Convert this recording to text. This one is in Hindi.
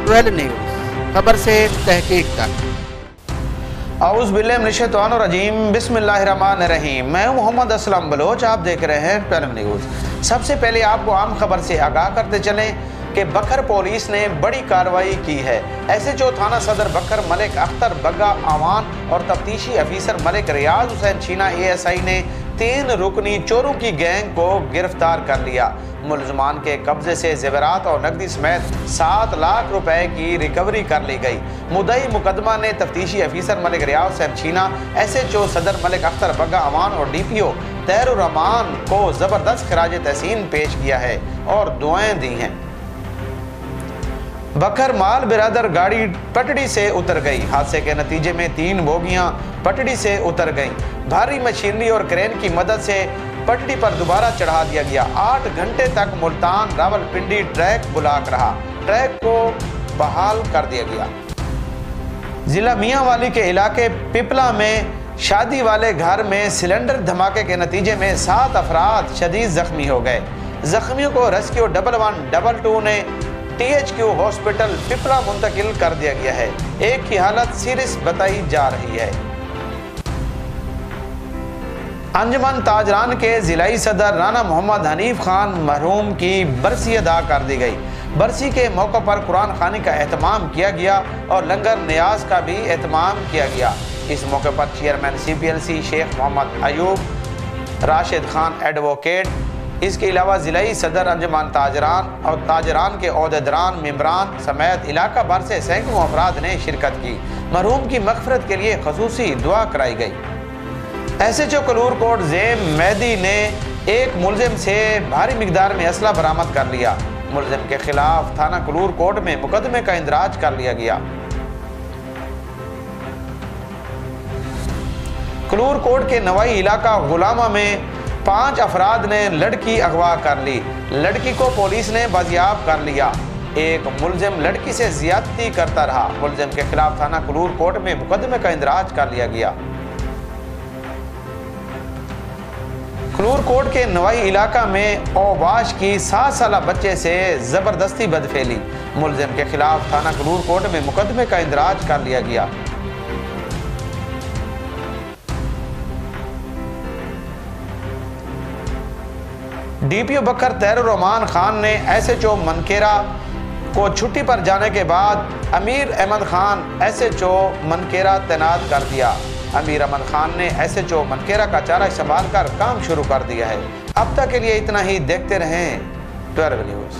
12 न्यूज़, खबर से तहकीक तक। आऊज़ बिल्लाहि मिनश्शैतानिर्रजीम, बिस्मिल्लाहिर्रहमानिर्रहीम। मैं हूं मोहम्मद असलम बलोच, आप देख रहे हैं 12 न्यूज़। सबसे पहले आपको आम खबर से आगाह करते चलें कि बकर पुलिस ने बड़ी कार्रवाई की है। SHO थाना सदर बकर मलिक अख्तर बग्गा आवान और तफ्तीशी अफीसर मलिक रियाज हुसैन छीना ASI ने 3 रुकनी चोरों की गैंग को गिरफ्तार कर लिया। मुलजमान के कब्जे से जेवरात और नकदी समेत 7 लाख रुपए की रिकवरी कर ली गई। मुद्दई मुकदमा ने तफ्तीशी अफीसर मलिक रियाज हुसैन छीना, SHO सदर मलिक अख्तर बग्गा अवान और DPO तैरुर रहमान को जबरदस्त खराज तहसीन पेश किया है और दुआएं दी हैं। बकर माल बिरादर गाड़ी पटड़ी से उतर गई। हादसे के नतीजे में 3 बोगियां पटड़ी से उतर गईं। भारी मशीनरी और क्रेन की मदद से पटड़ी पर दोबारा चढ़ा दिया गया। 8 घंटे तक मुल्तान रावलपिंडी ट्रैक ब्लॉक रहा। ट्रैक को बहाल कर दिया गया। जिला मियांवाली के इलाके पिपला में शादी वाले घर में सिलेंडर धमाके के नतीजे में 7 अफराद शदीद जख्मी हो गए। जख्मियों को रेस्क्यू 112 ने THQ हॉस्पिटल पिपला मुंतकिल कर दिया गया है। एक की हालत सीरियस बताई जा रही है। अंजुमन ताजरान के जिलाई सदर राना मोहम्मद हनीफ खान मरहूम की बरसी अदा कर दी गई। बरसी के मौके पर कुरान खानी का एहतमाम किया गया और लंगर न्याज का भी एहतमाम किया गया। इस मौके पर chairman CPLC Sheikh Mohammad Ayub, Rashid Khan advocate, इसके अलावा जिलाई सदर अंजुमन ताजरान और ताजरान के ओहदेदारान मेंबरान समेत इलाका भर से सैकड़ों अफराद ने शिरकत की। मरहूम की मगफरत के लिए खसूसी दुआ कराई गई। SHO कलूर कोट ज़ेम मेहदी ने एक मुलजिम से भारी मिकदार में असला बरामद कर लिया। मुलजिम के खिलाफ थाना कलूर कोट में मुकदमे का इंदराज कर लिया गया। कलूर कोट के नवाई इलाका गुलामा में 5 अफराद ने लड़की अगवा कर ली। लड़की को पुलिस ने बाजियाब कर लिया। एक मुलजिम लड़की से ज्यादती करता रहा। मुलजिम के खिलाफ थाना कलूर कोट में मुकदमे का इंदराज कर लिया गया। कलूर कोट के नवाई इलाका में औबाश की 7 साला बच्चे से जबरदस्ती बदफेली। मुलजिम के खिलाफ थाना कलूर कोट में मुकदमे का इंदराज कर लिया गया। DPO बकर तैरुर रहमान खान ने SHO मनकेरा को छुट्टी पर जाने के बाद अमीर अहमद खान SHO मनकेरा तैनात कर दिया। अमीर अहमद खान ने SHO मनकेरा का चारा संभाल कर काम शुरू कर दिया है। अब तक के लिए इतना ही। देखते रहें 12 न्यूज़।